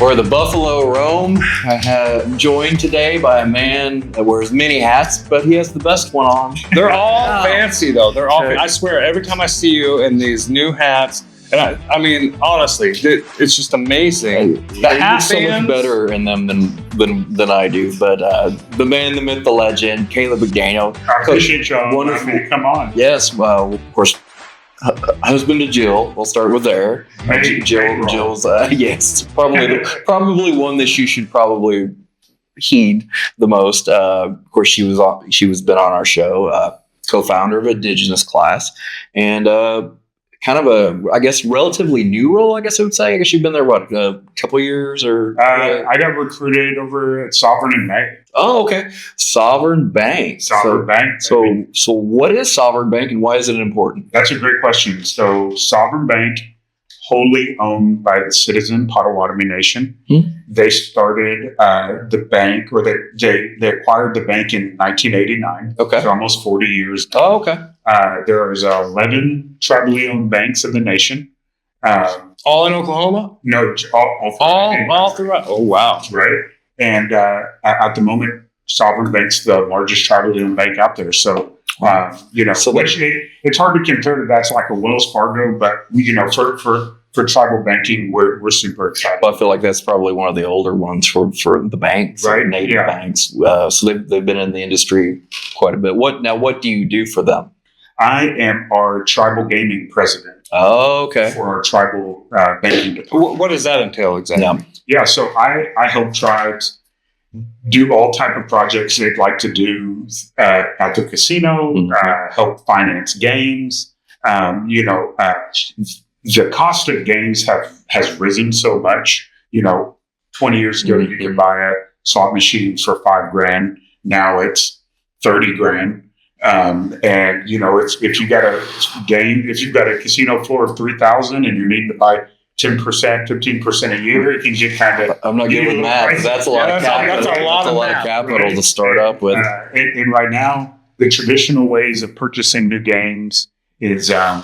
Where the buffalo roam, I have joined today by a man that wears many hats, but he has the best one on. They're all fancy, though. They're all. I swear, every time I see you in these new hats, and I mean, honestly, it's just amazing. The hats so much better in them than I do. But the man, the myth, the legend, Caleb McDaniel. I appreciate y'all. Wonderful. Come on. Yes, well, of course. Husband to Jill. We'll start with there. Jill's yes, probably one that you should probably heed the most. Of course, she was been on our show, co-founder of Indigenous Class, and kind of a, I guess, relatively new role. I guess I would say. I guess you've been there a couple of years or. I got recruited over at Sovereign in May. Oh, okay. Sovereign Bank. Bank. So what is Sovereign Bank and why is it important? That's a great question. So Sovereign Bank, wholly owned by the Citizen Potawatomi Nation. They started the bank, or they acquired the bank in 1989. Okay. So almost 40 years. Oh, okay. There's 11 tribally owned banks in the nation. All in Oklahoma? No, all throughout. Oh, wow. Right. And at the moment, Sovereign Bank's the largest tribally owned bank out there. So, it's hard to compare that that's like a Wells Fargo, but for tribal banking, we're super excited. Well, I feel like that's probably one of the older ones for the banks, right? Native banks. So they've been in the industry quite a bit. What do you do for them? I am our tribal gaming president. Oh, okay. For our tribal banking department. What does that entail exactly? Yeah, so I help tribes do all type of projects they'd like to do at the casino, help finance games. The cost of games has risen so much. 20 years ago, you could buy a slot machine for $5,000. Now it's $30,000. If you got if you've got a casino floor of 3,000 and you need to buy 10%, 15% a year, it can get kind of. I'm not good with math. That's a lot of capital. That's a lot of capital to start up with. And right now, the traditional ways of purchasing new games is, all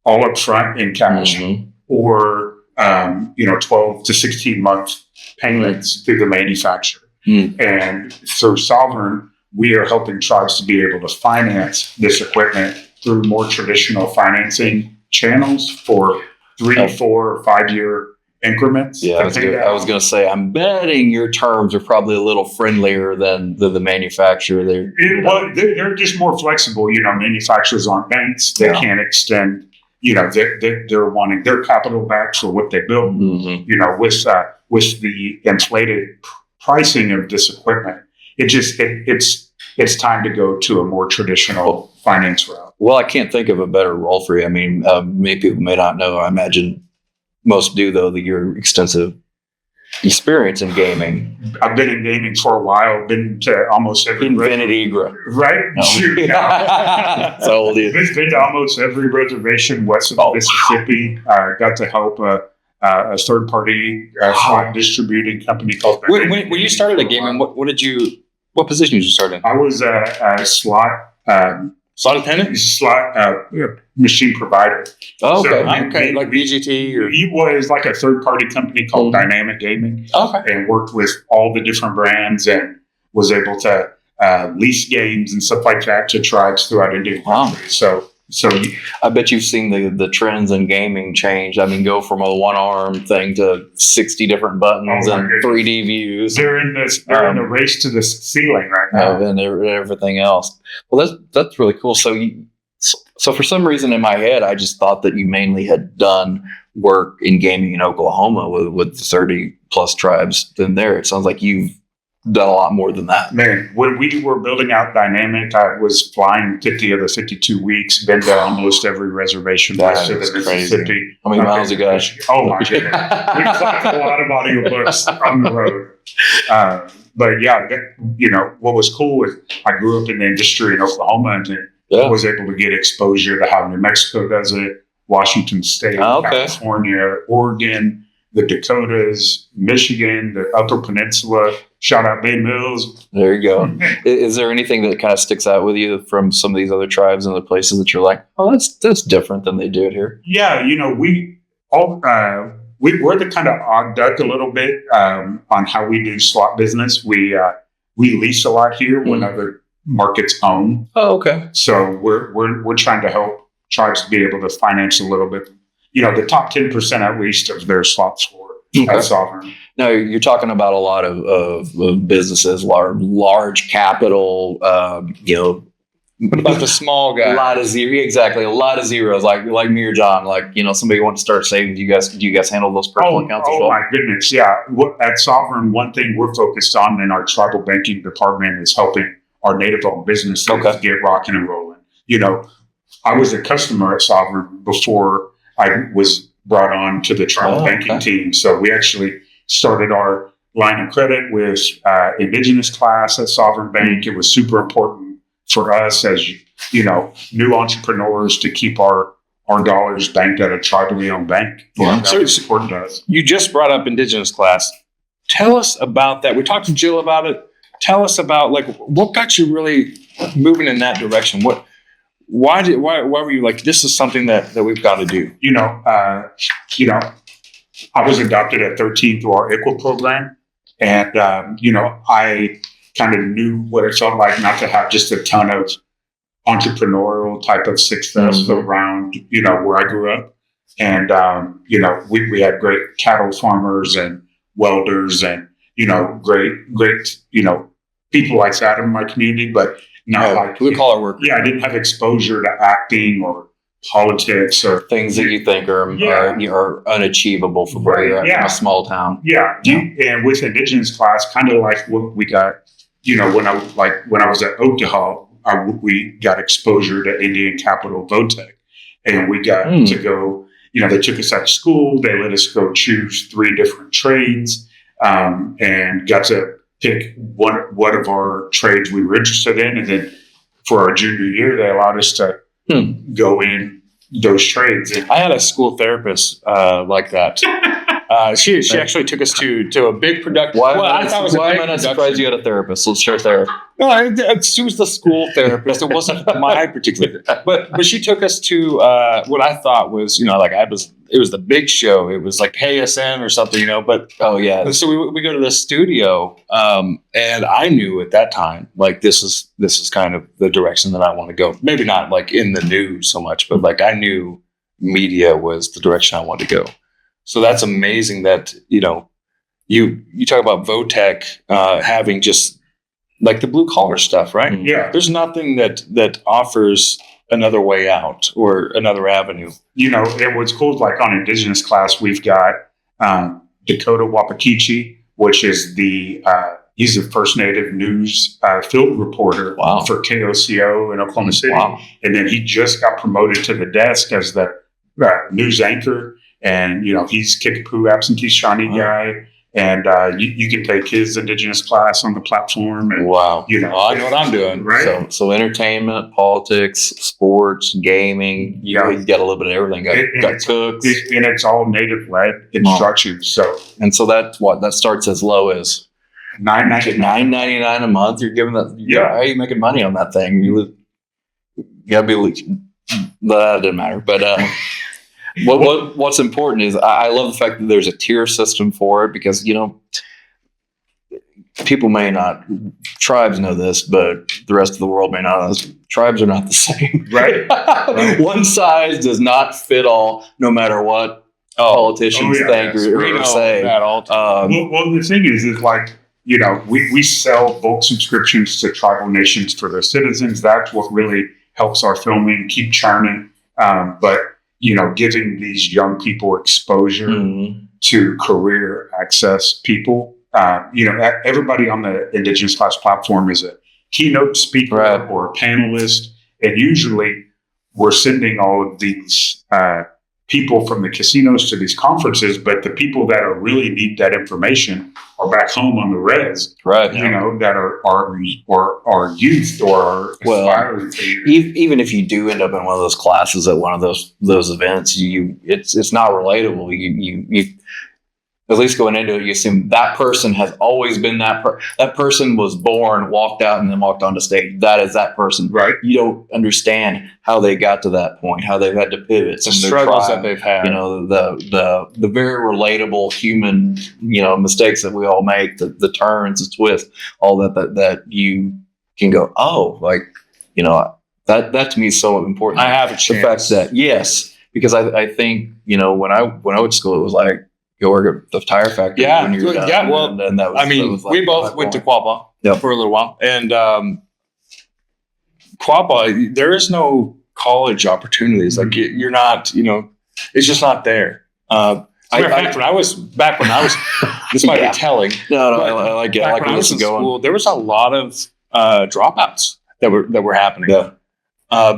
up front in cash, or 12 to 16 month payments through the manufacturer. And through Sovereign, we are helping tribes to be able to finance this equipment through more traditional financing channels for 3, 4, 5 year increments. Yeah, I was going to say, I'm betting your terms are probably a little friendlier than the manufacturer. They're just more flexible. Manufacturers aren't banks. They can't extend. They're wanting their capital back for what they built. With the inflated pricing of this equipment, it's time to go to a more traditional finance route. Well, I can't think of a better role for you. I mean, many people may not know. I imagine most do, though, that your extensive experience in gaming. I've been in gaming for a while. Been to almost every right? No. Shoot, That's old. Been to almost every reservation west of Mississippi. Got to help a third-party slot distributing company called. When you started at gaming, what position did you start in? I was a slot attendant, machine provider. Oh, okay. So okay, like VGT or he was like a third-party company called Dynamic Gaming. Okay, and worked with all the different brands and was able to lease games and stuff like that to tribes throughout Indian country. So I bet you've seen the trends in gaming change. I mean, go from a one-arm thing to 60 different buttons and 3D views. They're in the race to the ceiling right now, and everything else. Well, that's really cool. So for some reason in my head, I just thought that you mainly had done work in gaming in Oklahoma with 30 plus tribes. Then there, it sounds like you've done a lot more than that. Man, when we were building out Dynamic, I was flying 50 of the 52 weeks, been to almost every reservation west of the Mississippi. How many miles you got? Oh my goodness. We collected a lot of audiobooks on the road. But yeah, what was cool is I grew up in the industry in Oklahoma and was able to get exposure to how New Mexico does it, Washington State, California, Oregon, the Dakotas, Michigan, the Upper Peninsula. Shout out Bay Mills. There you go. Is there anything that kind of sticks out with you from some of these other tribes and other places that you're like, oh, that's different than they do it here? Yeah, We're the kind of odd duck a little bit on how we do slot business. We lease a lot here when other markets own. Oh, okay. So we're trying to help tribes to be able to finance a little bit. The top 10% at least of their slots for Sovereign. Now you're talking about a lot of businesses, large capital. What about the small guy? A lot of zeros, like me or John. Somebody wants to start saving. Do you guys handle those personal accounts as well? Oh my goodness, yeah. At Sovereign, one thing we're focused on in our tribal banking department is helping our native-owned businesses get rocking and rolling. I was a customer at Sovereign before I was brought on to the tribal banking team. So we actually started our line of credit with Indigenous class at Sovereign Bank. It was super important for us as new entrepreneurs to keep our dollars banked at a tribally owned bank. Yeah. So it's important to us. You just brought up Indigenous class. Tell us about that. We talked to Jill about it. Tell us about what got you really moving in that direction. Why were you like, this is something that we've got to do? I was adopted at 13 through our ICWA program, and I kind of knew what it felt like not to have just a ton of entrepreneurial type of success around, where I grew up. And, we had great cattle farmers and welders and, great, people like that in my community, but not blue collar work. Yeah, I didn't have exposure to acting or politics or things that you think are unachievable for where you're at in a small town. Yeah. And with Indigenous class, kind of like what we got, when I was at O-Gah-Pah, we got exposure to Indian capital Votech, and we got to go. They took us out of school. They let us go choose 3 different trades, and got to pick one of our trades we were interested in. And then for our junior year, they allowed us to go in those trades. And I had a school therapist like that. She actually took us to a big production. Why am I not surprised you had a therapist? Let's start there. No, she was the school therapist. It wasn't my particular, but she took us to what I thought was, it was the big show. It was like KSN or something, but so we go to the studio, and I knew at that time, this is kind of the direction that I want to go. Maybe not in the news so much, but I knew media was the direction I wanted to go. So that's amazing that, you talk about Votech having just the blue collar stuff, right? Yeah. There's nothing that offers another way out or another avenue. And what's cool is on Indigenous class, we've got Dakota Wapakichi, which is he's a First Native news field reporter for KOCO in Oklahoma City. Wow. And then he just got promoted to the desk as the news anchor. And, he's Kickapoo absentee Shawnee guy. And you can take his Indigenous class on the platform. And, wow. I know what I'm doing. Right. So entertainment, politics, sports, gaming, you got a little bit of everything. Got cooks. And it's all native-led instruction. And so that's that starts as low as $9.99 a month. You're giving that. How are you making money on that thing? You gotta be. That didn't matter, but. What's important is I love the fact that there's a tier system for it because, people may not, tribes know this, but the rest of the world may not know this. Tribes are not the same. Right. One size does not fit all, no matter what politicians think or say. Well, the thing is we sell bulk subscriptions to tribal nations for their citizens. That's what really helps our filming keep churning. But giving these young people exposure to career access people. Everybody on the Indigenous class platform is a keynote speaker or a panelist. And usually we're sending all of these people from the casinos to these conferences, but the people that really need that information are back home on the res, right? That are our youth or aspiring. Even if you do end up in one of those classes at one of those events, it's not relatable. at least going into it, you assume that person has always been that person was born, walked out, and then walked onto stage. That is that person. Right. You don't understand how they got to that point, how they've had to pivot, The struggles that they've had. you know, the very relatable human, you know, mistakes that we all make, the turns, the twists, all that you can go, oh, like, you know, that to me is so important. I have a the chance. fact that yes, because I think, you know, when I went to school, it was like go work at the tire factory. Yeah, when you're done. yeah. Well, and that was, I mean, that was like we both went to Quapaw for a little while, and Quapaw, there is no college opportunities. Like you're not, you know, it's just not there. When I was, this might be telling. No, I like it. I like when I was in going. school, there was a lot of dropouts that were happening. Yeah.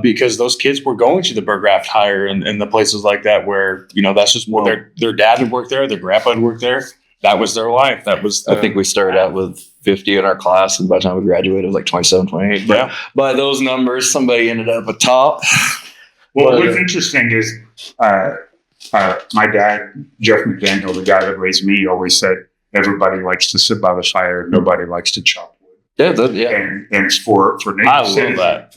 Because those kids were going to the Burgraft Hire and the places like that where, you know, that's just what their dad had worked there, their grandpa had worked there. That was their life. That was I think we started out with 50 in our class, and by the time we graduated, it was like 27, 28. But Yeah. by those numbers, somebody ended up atop. Well, what's interesting is my dad, Jeff McDaniel, the guy that raised me, always said everybody likes to sit by the fire, nobody likes to chop wood. Yeah. And for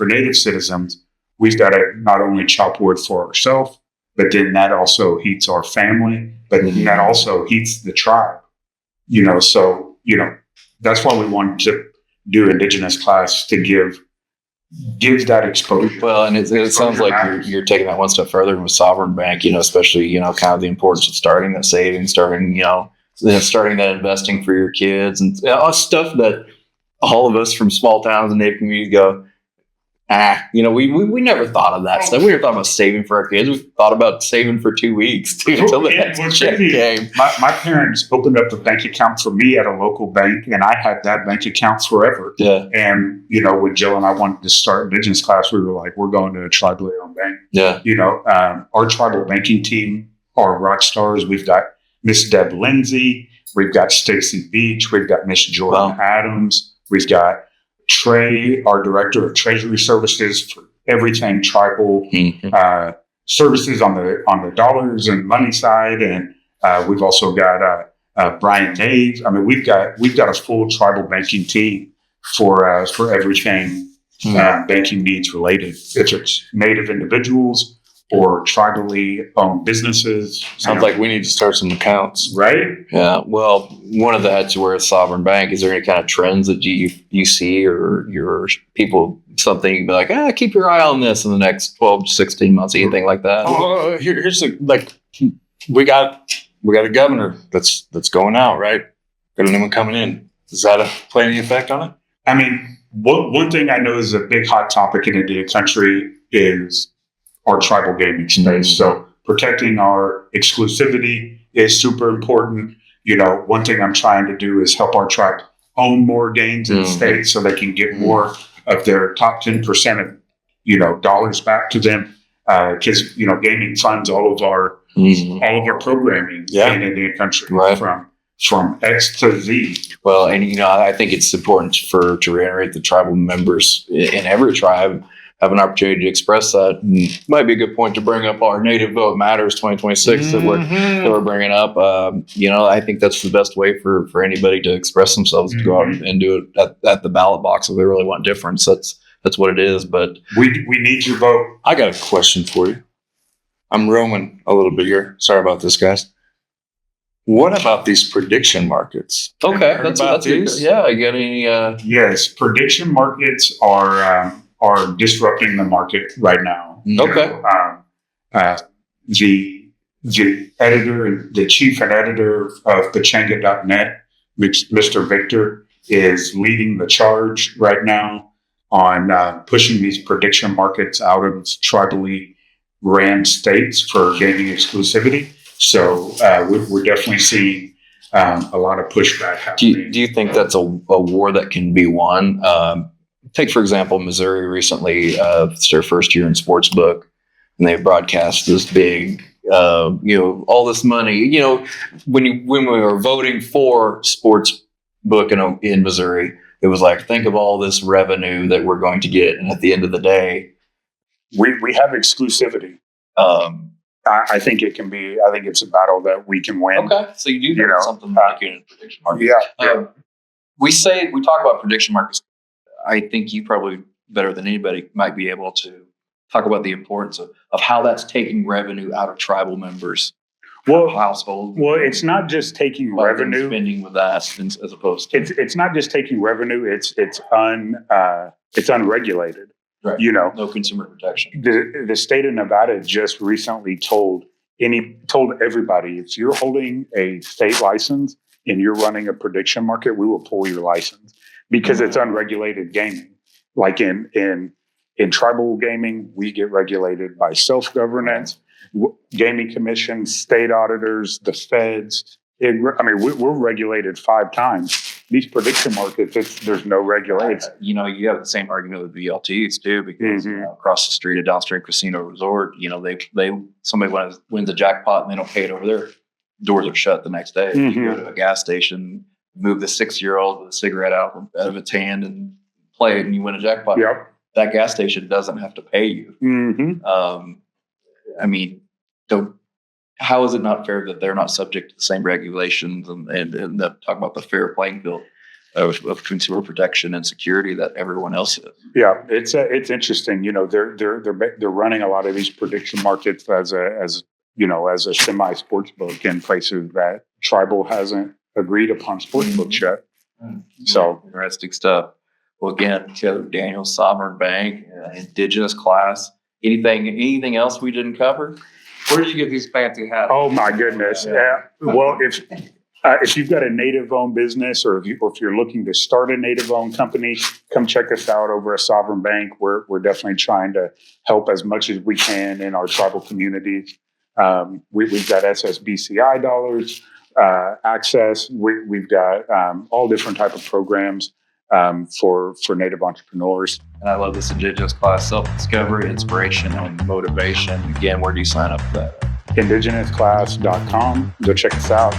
native citizens, we've got to not only chop wood for ourselves, but then that also heats our family, but then that also heats the tribe. You know, so, you know, that's why we wanted to do Indigenous class, to give that exposure. Well, and it sounds like you're taking that one step further with Sovereign Bank, you know, especially, you know, kind of the importance of starting that savings, starting that investing for your kids, and stuff that all of us from small towns and native communities go, you know, we never thought of that stuff. We never thought about saving for our kids. We thought about saving for 2 weeks until the next check came. My parents opened up a bank account for me at a local bank, and I had that bank account forever. Yeah. And, you know, when Jill and I wanted to start Indigenous class, we were like, we're going to a tribally owned bank. Yeah. You know, our tribal banking team are rock stars. We've got Miss Deb Lindsay. We've got Stacy Beach. We've got Miss Jordan Adams. We've got Trey, our director of Treasury Services, for everything tribal services on the dollars and money side, and we've also got Brian Dave. I mean, we've got a full tribal banking team for everything banking needs related. If it's Native individuals or tribally owned businesses. Sounds like we need to start some accounts. Right? Yeah. Well, one of that's where Sovereign Bank, is there any kind of trends that you see, or your people, something you'd be like, keep your eye on this in the next 12 to 16 months, anything like that? Here's we got a governor that's going out, right? Got a new one coming in. Does that play any effect on it? I mean, one thing I know is a big hot topic in Indian country is our tribal gaming space. So protecting our exclusivity is super important. You know, one thing I'm trying to do is help our tribe own more games in the state so they can get more of their top 10% of, you know, dollars back to them. Because, you know, gaming funds all of our programming in Indian country, from X to Z. Well, and, you know, I think it's important to reiterate the tribal members in every tribe have an opportunity to express that. And might be a good point to bring up our Native Vote Matters 2026 that we're bringing up. You know, I think that's the best way for anybody to express themselves, to go out and do it at the ballot box if they really want difference. That's what it is. But we need your vote. I got a question for you. I'm roaming a little bit here. Sorry about this, guys. What about these prediction markets? Okay, that's these? Yeah, you got any? Yes, prediction markets are disrupting the market right now. Okay. The editor, the chief and editor of Pechanga.net, Mr. Victor, is leading the charge right now on pushing these prediction markets out of tribally ran states for gaming exclusivity. So we're definitely seeing a lot of pushback happening. Do you think that's a war that can be won? Take, for example, Missouri recently. It's their first year in sports book, and they broadcast this big, you know, all this money. You know, when we were voting for sports book in Missouri, it was like, think of all this revenue that we're going to get, and at the end of the day, we have exclusivity. I think it can be. I think it's a battle that we can win. Okay, so you do You know, something like in a prediction market. Yeah. We talk about prediction markets. I think you probably better than anybody might be able to talk about the importance of how that's taking revenue out of tribal members' household. Well, it's not just taking revenue, spending with that, as opposed to it's not just taking revenue. It's unregulated. right. You know, No consumer protection. the state of Nevada just recently told everybody, if you're holding a state license and you're running a prediction market, we will pull your license because it's unregulated gaming. Like in tribal gaming, we get regulated by self-governance, gaming commission, state auditors, the feds. We're regulated 5 times. These prediction markets, there's no regulation. You know, you have the same argument with VLTs too, because across the street at Downstream Casino Resort, you know, somebody wins a jackpot and they don't pay it over there. Doors are shut the next day. You go to a gas station, move the 6-year-old with a cigarette out of its hand and play it, and you win a jackpot. Yep. That gas station doesn't have to pay you. How is it not fair that they're not subject to the same regulations and talk about the fair playing field of consumer protection and security that everyone else is? Yeah, it's interesting. You know, they're running a lot of these prediction markets as a semi sports book in places that tribal hasn't agreed upon sports books yet. So interesting stuff. Well, again, Daniel, Sovereign Bank, Indigenous class. Anything else we didn't cover? Where did you get these fancy hats? Oh my goodness! Yeah. Well, if you've got a native-owned business, or if you're looking to start a native-owned company, come check us out over at Sovereign Bank. We're definitely trying to help as much as we can in our tribal communities. We've got SSBCI dollars access. We've got all different type of programs for Native entrepreneurs. And I love this Indigenous class: self-discovery, inspiration, and motivation. Again, where do you sign up for that? IndigenousClass.com. Go check us out.